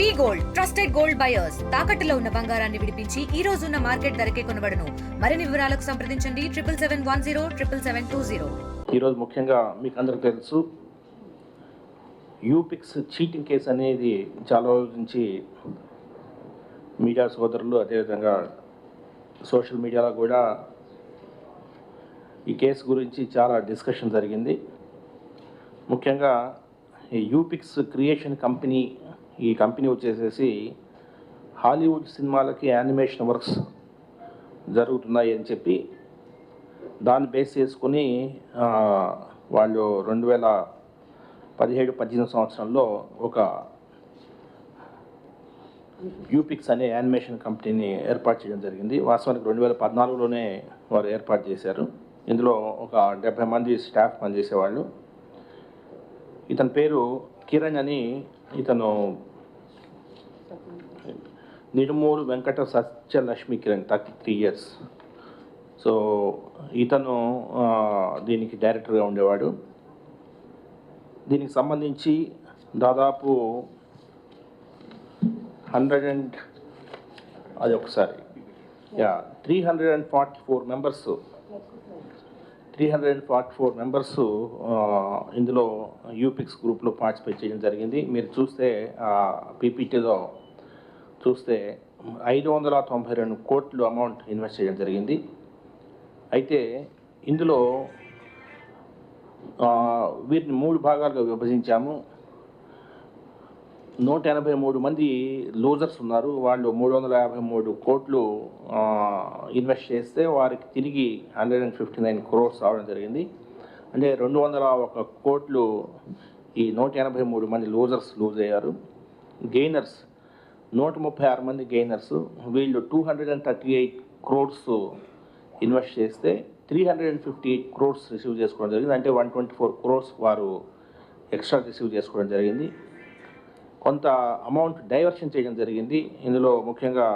వి gold trusted gold buyers తాకట్టులో ఉన్న బంగారాన్ని విడిపించి ఈ రోజు ఉన్న మార్కెట్ ధరకే కొనబడును. మరిన్ని వివరాలకు సంప్రదించండి 7771077720. ఈ రోజు ముఖ్యంగా మీకు అందరికీ తెలుసు యూపిక్స్ చీటింగ్ కేసు అనేది చాలా రోజుల నుంచి మీడియా సోదరులు అదేవిధంగా సోషల్ మీడియాలో కూడా ఈ కేసు గురించి చాలా డిస్కషన్ జరిగింది. ముఖ్యంగా ఈ యూపిక్స్ క్రియేషన్ కంపెనీ, ఈ కంపెనీ వచ్చేసేసి హాలీవుడ్ సినిమాలకి యానిమేషన్ వర్క్స్ జరుగుతున్నాయి అని చెప్పి దాన్ని బేస్ చేసుకుని వాళ్ళు 2017-18 సంవత్సరంలో ఒక యూపిక్స్ అనే యానిమేషన్ కంపెనీని ఏర్పాటు చేయడం జరిగింది. వాస్తవానికి 2014లోనే వారు ఏర్పాటు చేశారు. ఇందులో ఒక 70 మంది స్టాఫ్ పనిచేసేవాళ్ళు. ఇతని పేరు కిరణ్ అని, ఇతను నిడుమూరు వెంకట సత్యలక్ష్మి కిరణ్, 33 years. సో ఇతను దీనికి డైరెక్టర్గా ఉండేవాడు. దీనికి సంబంధించి దాదాపు 344 మెంబర్స్ ఇందులో యూపిక్స్ గ్రూప్లో పార్టిసిపేట్ చేయడం జరిగింది. మీరు చూస్తే పీపీటీలో చూస్తే 592 కోట్లు అమౌంట్ ఇన్వెస్ట్ చేయడం జరిగింది. అయితే ఇందులో వీటిని 3 భాగాలుగా విభజించాము. 183 మంది లూజర్స్ ఉన్నారు. వాళ్ళు 353 కోట్లు ఇన్వెస్ట్ చేస్తే వారికి తిరిగి 159 crores రావడం జరిగింది. అంటే 201 కోట్లు ఈ 183 మంది లూజర్స్ లూజ్ అయ్యారు. గెయినర్స్ 136 మంది గెయినర్స్, వీళ్ళు 238 crores ఇన్వెస్ట్ చేస్తే 358 crores రిసీవ్ చేసుకోవడం జరిగింది. అంటే 124 crores వారు ఎక్స్ట్రా రిసీవ్ చేసుకోవడం జరిగింది. కొంత అమౌంట్ డైవర్షన్ చేయడం జరిగింది. ఇందులో ముఖ్యంగా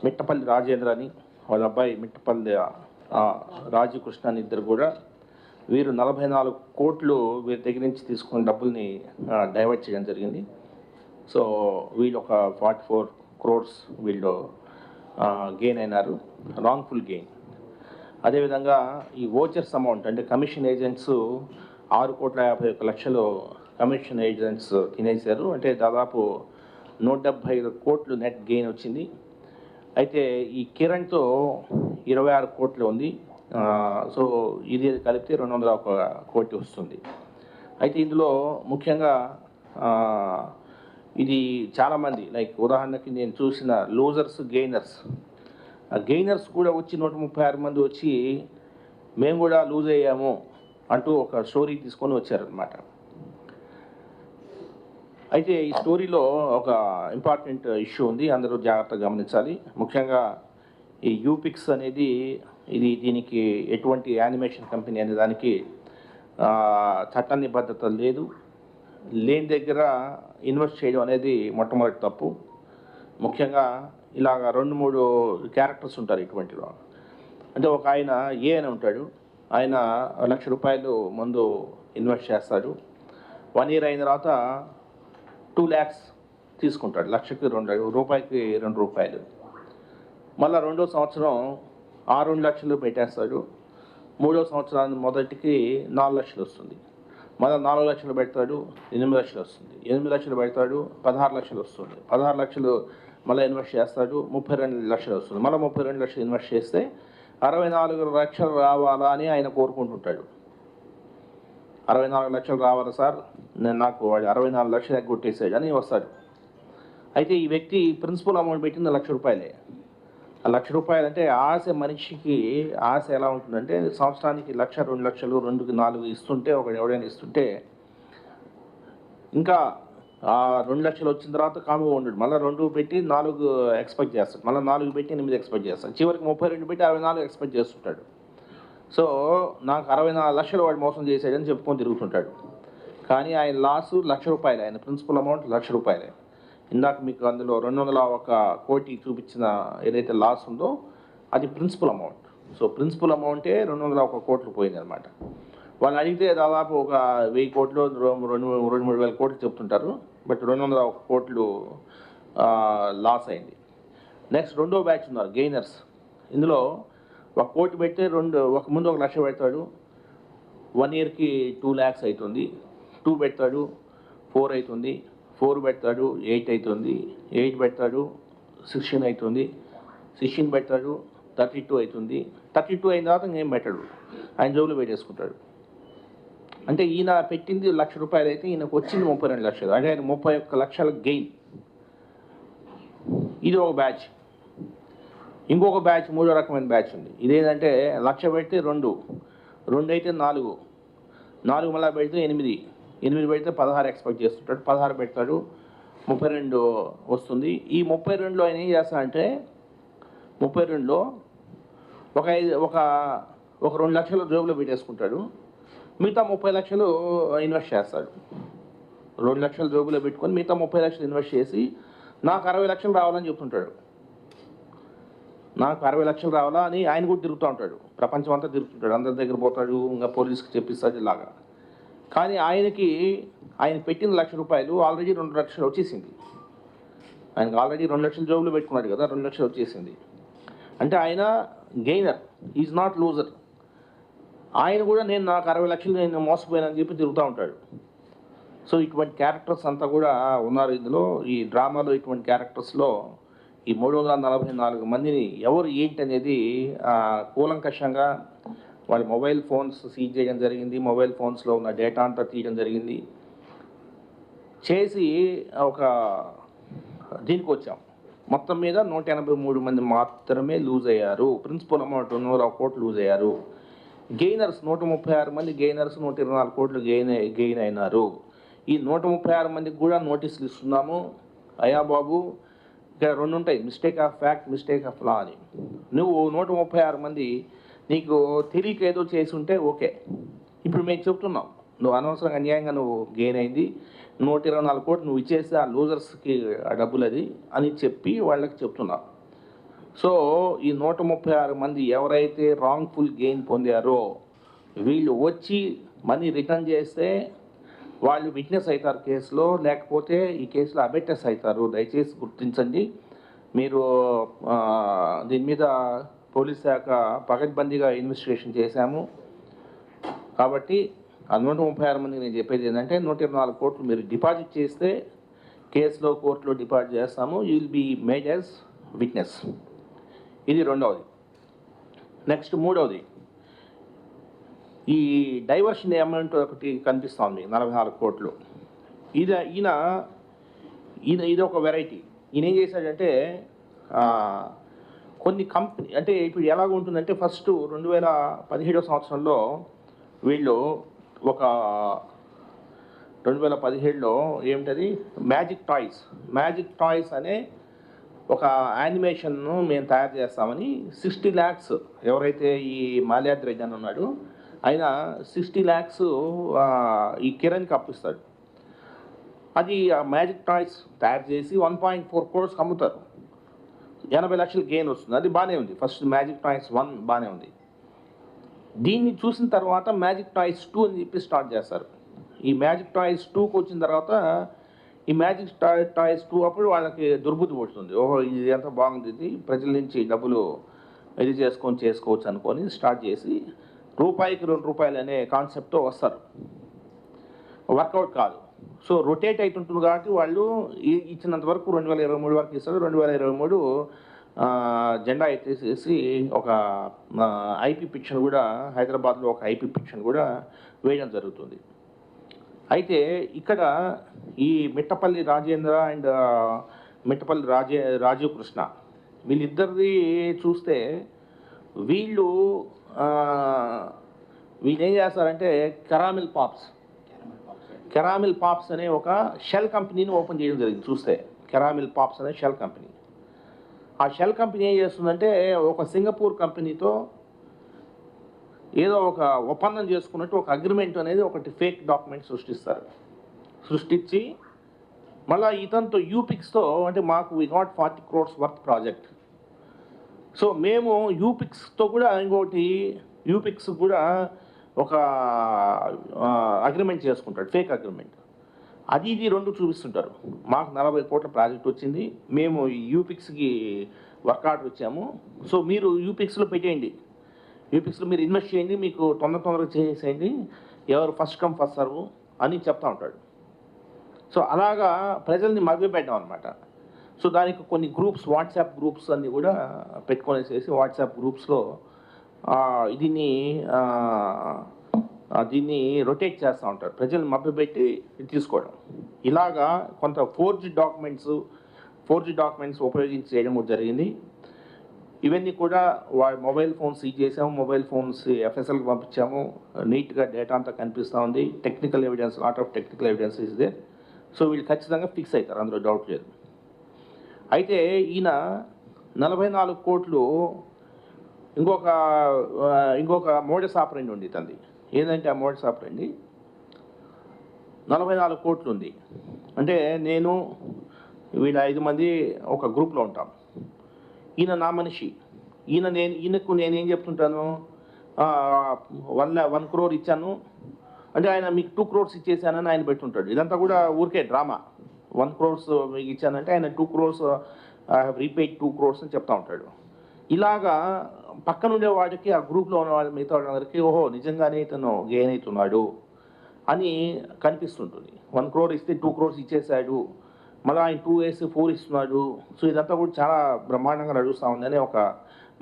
మిట్టపల్లి రాజేంద్ర అని, వాళ్ళ అబ్బాయి మిట్టపల్లి రాజకృష్ణ అని ఇద్దరు కూడా, వీరు 44 కోట్లు వీరి దగ్గర నుంచి తీసుకున్న డబ్బుల్ని డైవర్ట్ చేయడం జరిగింది. సో వీళ్ళు ఒక 44 crores వీళ్ళు గెయిన్ అయినారు, రాంగ్ఫుల్ గెయిన్. అదేవిధంగా ఈ వోచర్స్ అమౌంట్ అంటే కమిషన్ ఏజెంట్స్ 6,51,00,000 కమిషన్ ఏజెంట్స్ తినేశారు. అంటే దాదాపు 175 కోట్లు నెట్ గెయిన్ వచ్చింది. అయితే ఈ కిరణ్తో 26 కోట్లు ఉంది. సో ఇది కలిపితే 201 కోటి వస్తుంది. అయితే ఇందులో ముఖ్యంగా ఇది చాలామంది, లైక్ ఉదాహరణకి నేను చూసిన లూజర్స్, గెయినర్స్ కూడా వచ్చి 136 మంది వచ్చి మేము కూడా లూజ్ అయ్యాము అంటూ ఒక స్టోరీ తీసుకొని వచ్చారనమాట. అయితే ఈ స్టోరీలో ఒక ఇంపార్టెంట్ ఇష్యూ ఉంది, అందరూ జాగ్రత్తగా గమనించాలి. ముఖ్యంగా ఈ యూపిక్స్ అనేది దీనికి ఎటువంటి యానిమేషన్ కంపెనీ అనే దానికి చట్ట నిబద్ధత లేదు. లేని దగ్గర ఇన్వెస్ట్ చేయడం అనేది మొట్టమొదటి తప్పు. ముఖ్యంగా ఇలాగ 2-3 క్యారెక్టర్స్ ఉంటారు ఇటువంటిలో. అంటే ఒక ఆయన ఏ అని ఉంటాడు, ఆయన ₹1,00,000 ముందు ఇన్వెస్ట్ చేస్తాడు. 1 year అయిన తర్వాత 2 lakhs తీసుకుంటాడు. రూపాయికి ₹2. మళ్ళీ 2వ సంవత్సరం 2 లక్షలు పెట్టేస్తాడు. 3వ సంవత్సరానికి మొదటికి 4 లక్షలు వస్తుంది. మళ్ళీ 4 లక్షలు పెడతాడు, 8 లక్షలు వస్తుంది. 8 లక్షలు పెడతాడు, 16 లక్షలు వస్తుంది. 16 లక్షలు మళ్ళీ ఇన్వెస్ట్ చేస్తాడు, 32 లక్షలు వస్తుంది. మళ్ళీ 32 లక్షలు ఇన్వెస్ట్ చేస్తే 64 లక్షలు రావాలా అని ఆయన కోరుకుంటుంటాడు. 64 లక్షలు రావాలి సార్, నాకు వాడు 64 లక్షలు ఎగ్గొట్టేసాడు అని వస్తాడు. అయితే ఈ వ్యక్తి ప్రిన్సిపల్ అమౌంట్ పెట్టింది ₹1,00,000. ఆ ₹1,00,000 అంటే ఆశ, మనిషికి ఆశ ఎలా ఉంటుందంటే సంవత్సరానికి 1,00,000, 2 లక్షలు, 2కి 4 ఇస్తుంటే, ఒకటి ఎవడైనా ఇస్తుంటే ఇంకా 2 లక్షలు వచ్చిన తర్వాత కాముగా ఉండడు. మళ్ళీ 2 పెట్టి 4 ఎక్స్పెక్ట్ చేస్తాడు, మళ్ళీ 4 పెట్టి 8 ఎక్స్పెక్ట్ చేస్తాడు, చివరికి 32 పెట్టి 64 ఎక్స్పెక్ట్ చేస్తుంటాడు. సో నాకు 64 లక్షలు వాడు మోసం చేశాడని చెప్పుకొని తిరుగుతుంటాడు. కానీ ఆయన లాసు ₹1,00,000, ఆయన ప్రిన్సిపల్ అమౌంట్ ₹1,00,000. ఇందాక మీకు అందులో 201 కోటి చూపించిన ఏదైతే లాస్ ఉందో అది ప్రిన్సిపల్ అమౌంట్. సో ప్రిన్సిపల్ అమౌంటే 201 కోట్లు పోయింది అనమాట. వాళ్ళు అడిగితే దాదాపు ఒక 1000 కోట్లు 2-3 వేల కోట్లు చెప్తుంటారు. బట్ 200 కోట్లు లాస్ అయింది. నెక్స్ట్ రెండో బ్యాచ్ ఉన్నారు గెయినర్స్. ఇందులో 1 కోటి పెడితే ఒక ముందు 1 లక్ష పెడతాడు, 1 ఇయర్కి 2 lakhs అవుతుంది. 2 పెడతాడు 4 అవుతుంది, 4 పెడతాడు 8 అవుతుంది, 8 పెడతాడు 16 అవుతుంది, 16 పెడతాడు 32 అవుతుంది. 32 అయిన తర్వాత ఇంకేం పెట్టాడు, ఆయన జోబులో పెట్టేసుకుంటాడు. అంటే ఈయన పెట్టింది ₹1,00,000 అయితే ఈయనకు వచ్చింది 32 లక్షలు, అంటే ఆయన 31 లక్షల గెయిన్. ఇది ఒక బ్యాచ్. ఇంకొక బ్యాచ్ మూడో రకమైన బ్యాచ్ ఉంది. ఇదేంటంటే 1,00,000 పెడితే 2 అయితే 4 మళ్ళీ పెడితే 8 పెడితే 16 ఎక్స్పెక్ట్ చేస్తుంటాడు. 16 పెడతాడు 32 వస్తుంది. ఈ 32లో ఆయన ఏం చేస్తాడంటే 32లో ఒక 2 లక్షలు జోబులో పెట్టేసుకుంటాడు, మిగతా 30 లక్షలు ఇన్వెస్ట్ చేస్తాడు. 2 లక్షలు జోబులో పెట్టుకొని మిగతా 30 లక్షలు ఇన్వెస్ట్ చేసి నాకు 60 లక్షలు రావాలని చెప్తుంటాడు. నాకు 60 లక్షలు రావాలా అని ఆయన కూడా తిరుగుతూ ఉంటాడు, ప్రపంచం అంతా తిరుగుతుంటాడు, అందరి దగ్గర పోతాడు, ఇంకా పోలీసుకి చెప్పిస్తాడు ఇలాగా. కానీ ఆయన పెట్టిన ₹1,00,000 ఆల్రెడీ 2 లక్షలు వచ్చేసింది. ఆయనకు ఆల్రెడీ 2 లక్షలు జోబులో పెట్టుకున్నాడు కదా, 2 లక్షలు వచ్చేసింది. అంటే ఆయన గెయినర్, ఈజ్ నాట్ లూజర్. ఆయన కూడా నాకు 60 లక్షలు నేను మోసపోయానని చెప్పి తిరుగుతూ ఉంటాడు. సో ఇటువంటి క్యారెక్టర్స్ అంతా కూడా ఉన్నారు ఇందులో. ఈ డ్రామాలో ఇటువంటి క్యారెక్టర్స్లో ఈ 344 మందిని ఎవరు ఏంటి అనేది కూలంకషంగా వాళ్ళ మొబైల్ ఫోన్స్ సీజ్ చేయడం జరిగింది, మొబైల్ ఫోన్స్లో ఉన్న డేటా అంతా తీయడం జరిగింది. చేసి ఒక దీనికి వచ్చాం. మొత్తం మీద 183 మంది మాత్రమే లూజ్ అయ్యారు. ప్రిన్సిపల్ అమౌంట్ 200 కోట్లు లూజ్ అయ్యారు. గెయినర్స్ 136 మంది గెయినర్స్ 124 కోట్లు గెయిన్ అయినారు. ఈ 136 మందికి కూడా నోటీసులు ఇస్తున్నాము. అయ్యా బాబు, ఇక్కడ 2 ఉంటాయి, mistake of fact, mistake of law అని. నువ్వు 136 మంది నీకు తెలియక ఏదో చేసి ఉంటే ఓకే. ఇప్పుడు మేము చెప్తున్నాం, నువ్వు అనవసరంగా అన్యాయంగా నువ్వు గెయిన్ అయింది, 124 కోట్లు నువ్వు ఇచ్చేసి ఆ లూజర్స్కి ఆ డబ్బులు అది అని చెప్పి వాళ్ళకి చెప్తున్నావు. సో ఈ 136 మంది ఎవరైతే రాంగ్ఫుల్ గెయిన్ పొందారో వీళ్ళు వచ్చి మనీ రిటర్న్ చేస్తే వాళ్ళు విట్నెస్ అవుతారు కేసులో, లేకపోతే ఈ కేసులో అబెట్టెస్ అవుతారు. దయచేసి గుర్తించండి. మీరు దీని మీద పోలీస్ శాఖ పకడ్బందీగా ఇన్వెస్టిగేషన్ చేశాము. కాబట్టి ఆ 136 మందికి నేను చెప్పేది ఏంటంటే 124 కోట్లు మీరు డిపాజిట్ చేస్తే కేసులో కోర్టులో డిపాజిట్ చేస్తాము. You will be made as witness. ఇది రెండవది. నెక్స్ట్ మూడవది, ఈ డైవర్షన్ అమౌంట్ ఒకటి కనిపిస్తోంది 44 కోట్లు. ఇది ఒక వెరైటీ. ఈయన ఏం చేశాడంటే కొన్ని కంపెనీ, అంటే ఇప్పుడు ఎలాగ ఉంటుందంటే ఫస్ట్ 2017 సంవత్సరంలో వీళ్ళు 2017లో ఏమిటది మ్యాజిక్ టాయ్స్ అనే ఒక యానిమేషన్ను మేము తయారు చేస్తామని 60 lakhs ఎవరైతే ఈ మాల్యాద్రి రెడ్డి అని ఉన్నాడు ఆయన 60 lakhs ఈ కిరణ్కి అప్పిస్తాడు. అది ఆ మ్యాజిక్ టాయ్స్ తయారు చేసి 1.4 crores అమ్ముతారు. 80 లక్షలు గెయిన్ వస్తుంది. అది బాగానే ఉంది. ఫస్ట్ మ్యాజిక్ టాయ్స్ 1 బాగానే ఉంది. దీన్ని చూసిన తర్వాత మ్యాజిక్ టాయ్స్ 2 అని చెప్పి స్టార్ట్ చేస్తారు. ఈ మ్యాజిక్ టాయ్స్ 2కి వచ్చిన తర్వాత ఈ మ్యాజిక్ టాయ్స్ 2 అప్పుడు వాళ్ళకి దుర్బుద్ధి పడుతుంది. ఓహో, ఇది ఎంత బాగుంది, ఇది ప్రజల నుంచి డబ్బులు ఇది చేసుకోవచ్చు అనుకొని స్టార్ట్ చేసి రూపాయికి ₹2 అనే కాన్సెప్ట్తో వస్తారు. వర్కౌట్ కాదు. సో రొటేట్ అవుతుంటుంది కాబట్టి వాళ్ళు ఇచ్చినంత వరకు 2023 వరకు ఇస్తారు. 2023 జెండా ఎత్తేసేసి ఒక ఐపీ పిక్చర్ కూడా హైదరాబాద్లో ఒక ఐపీ పిక్చర్ కూడా వేయడం జరుగుతుంది. అయితే ఇక్కడ ఈ మిట్టపల్లి రాజేంద్ర అండ్ మిట్టపల్లి రాజీవ్ కృష్ణ వీళ్ళిద్దరిది చూస్తే వీళ్ళు ఏం చేస్తారంటే కెరామిల్ పాప్స్ అనే ఒక షెల్ కంపెనీని ఓపెన్ చేయడం జరిగింది. చూస్తే కెరామిల్ పాప్స్ అనే షెల్ కంపెనీ. ఆ షెల్ కంపెనీ ఏం చేస్తుందంటే ఒక సింగపూర్ కంపెనీతో ఏదో ఒక ఒప్పందం చేసుకున్నట్టు ఒక అగ్రిమెంట్ అనేది ఒకటి ఫేక్ డాక్యుమెంట్ సృష్టించి మళ్ళీ ఇతనితో యూపిక్స్తో అంటే మాకు we got 40 crores worth project. So మేము యూపిక్స్తో కూడా ఇంకోటి యూపిక్స్ కూడా ఒక అగ్రిమెంట్ చేసుకుంటాడు, ఫేక్ అగ్రిమెంట్. అది ఇది రెండు చూపిస్తుంటారు. మాకు 40 కోట్ల ప్రాజెక్ట్ వచ్చింది, మేము యూపిక్స్కి వర్క్ ఆర్డర్ ఇచ్చాము, సో మీరు యూపిక్స్లో పెట్టేయండి, యూపిక్స్లో మీరు ఇన్వెస్ట్ చేయండి, మీకు తొందరగా చేసేయండి, ఎవరు ఫస్ట్ కమ్ ఫస్ట్ సర్వ్ అని చెప్తా ఉంటాడు. సో అలాగా ప్రజల్ని మభ్యపెట్టాం అనమాట. సో దానికి కొన్ని గ్రూప్స్, వాట్సాప్ గ్రూప్స్ అన్నీ కూడా పెట్టుకొనేసేసి వాట్సాప్ గ్రూప్స్లో దీన్ని రొటేట్ చేస్తూ ఉంటారు, ప్రజల్ని మభ్యపెట్టి తీసుకోవడం. ఇలాగా కొంత ఫోర్జీ డాక్యుమెంట్స్ ఉపయోగించి చేయడం కూడా జరిగింది. ఇవన్నీ కూడా మొబైల్ ఫోన్స్ సీజ్ చేసాము, మొబైల్ ఫోన్స్ ఎఫ్ఎస్ఎల్కి పంపించాము, నీట్గా డేటా అంతా కనిపిస్తూ ఉంది. Technical evidence, lot of technical evidence is they. So వీళ్ళు ఖచ్చితంగా ఫిక్స్ అవుతారు, అందులో డౌట్ లేదు. అయితే ఈయన 44 కోట్లు ఇంకొక మోడస్ ఆపరెండి ఉంది తంది. ఏంటంటే ఆ మోడస్ ఆపరెండి 44 కోట్లు ఉంది అంటే, నేను వీళ్ళ 5 మంది ఒక గ్రూప్లో ఉంటాం, ఈయన నా మనిషి, ఈయనకు నేనేం చెప్తుంటాను, 1 crore ఇచ్చాను అంటే ఆయన మీకు 2 crores ఇచ్చేసానని ఆయన పెట్టుంటాడు. ఇదంతా కూడా ఊరికే డ్రామా. 1 crores మీకు ఇచ్చానంటే ఆయన 2 crores I have repaid 2 crores అని చెప్తా ఉంటాడు. ఇలాగా పక్కన ఉండే వాడికి, ఆ గ్రూప్లో ఉన్న వాళ్ళ మిగతా వాళ్ళందరికీ ఓహో నిజంగానే ఇతను గెయిన్ అవుతున్నాడు అని కనిపిస్తుంటుంది. 1 crore ఇస్తే 2 crores ఇచ్చేసాడు, మళ్ళీ ఆయన 2 వేసి 4 ఇస్తున్నాడు. సో ఇదంతా కూడా చాలా బ్రహ్మాండంగా నడుస్తూ ఉందని ఒక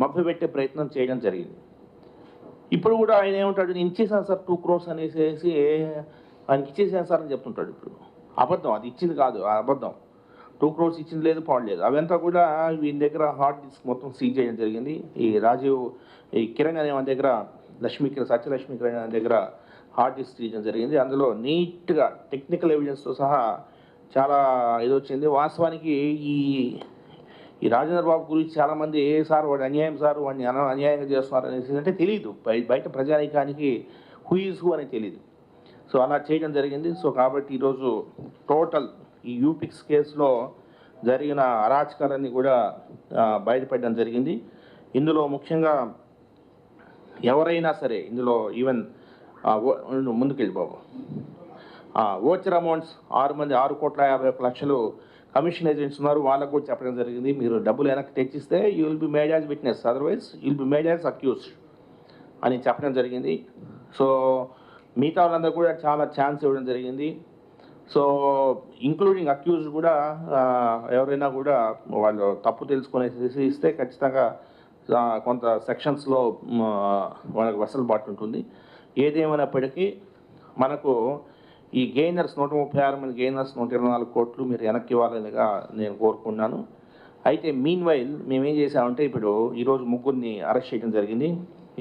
మభ్యపెట్టే ప్రయత్నం చేయడం జరిగింది. ఇప్పుడు కూడా ఆయన ఏమంటాడు, నేను ఇచ్చేసాను సార్ 2 crores అనేసి ఆయనకి ఇచ్చేసాను సార్ అని చెప్తుంటాడు. ఇప్పుడు అబద్ధం, అది ఇచ్చింది కాదు, ఆ అబద్ధం. 2 crores ఇచ్చింది లేదు, పాడలేదు. అవంతా కూడా వీని దగ్గర హార్డ్ డిస్క్ మొత్తం సీజ్ చేయడం జరిగింది. ఈ కిరణ్ అనే మన దగ్గర సత్యలక్ష్మి కిరణ్ అనే దగ్గర హార్డ్ డిస్క్ తీయడం జరిగింది. అందులో నీట్గా టెక్నికల్ ఎవిడెన్స్తో సహా చాలా ఇది వచ్చింది. వాస్తవానికి ఈ రాజేంద్ర బాబు గురించి చాలామంది సార్ వాడు అన్యాయం, సార్ వాడిని అన్యాయంగా చేస్తున్నారు అనేసి అంటే తెలియదు, బయట ప్రజానీకానికి హూ ఈజ్ హూ అనేది తెలియదు. సో అలా చేయడం జరిగింది. సో కాబట్టి ఈరోజు టోటల్ ఈ యూపిక్స్ కేసులో జరిగిన అరాచకాలన్నీ కూడా బయటపడడం జరిగింది. ఇందులో ముఖ్యంగా ఎవరైనా సరే, ఇందులో ఈవెన్ ముందుకెళ్ళి బాబు ఓచర్ అమౌంట్స్ 6,50,00,000 కమిషన్ ఏజెంట్స్ ఉన్నారు, వాళ్ళకు కూడా చెప్పడం జరిగింది, మీరు డబ్బులు వెనక్కి తెచ్చిస్తే you will be made as witness, otherwise you will be made as accused అని చెప్పడం జరిగింది. సో మిగతా వాళ్ళందరూ కూడా చాలా ఛాన్స్ ఇవ్వడం జరిగింది. సో ఇంక్లూడింగ్ అక్యూజ్డ్ కూడా ఎవరైనా కూడా వాళ్ళు తప్పు తెలుసుకునేసి ఇస్తే ఖచ్చితంగా కొంత సెక్షన్స్లో వాళ్ళకి వెసులుబాటు ఉంటుంది. ఏదేమైనప్పటికీ మనకు ఈ గెయినర్స్ 136 మంది గెయినర్స్ 124 కోట్లు మీరు వెనక్కి ఇవ్వాలనిగా నేను కోరుకున్నాను. అయితే మీన్ వైల్ మేమేం చేసామంటే, ఇప్పుడు ఈరోజు 3 అరెస్ట్ చేయడం జరిగింది.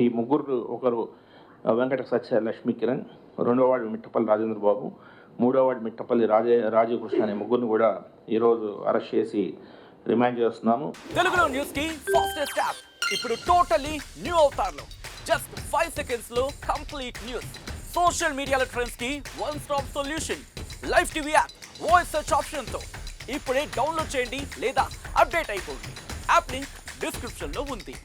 ఈ 3 ఒకరు వెంకట సత్యలక్ష్మి కిరణ్, 2వ వాడు మిట్టపల్లి రాజేంద్ర బాబు, 3వ వాడు మిట్టపల్లి రాజీవ్ కృష్ణ అనే 3 కూడా ఈరోజు అరెస్ట్ చేసి రిమాండ్ చేస్తున్నాము. తెలుగులో న్యూస్ కి ఫాస్టెస్ట్ యాప్ ఇప్పుడు టోటల్లీ న్యూ అవతార్లో జస్ట్ 5 seconds లో కంప్లీట్ న్యూస్. సోషల్ మీడియాలో ట్రెండ్స్ కి one stop solution. Live TV app voice search option తో ఇప్పుడే డౌన్లోడ్ చేయండి లేదా అప్డేట్ అయిపోండి. యాప్ లింక్ డిస్క్రిప్షన్ లో ఉంది.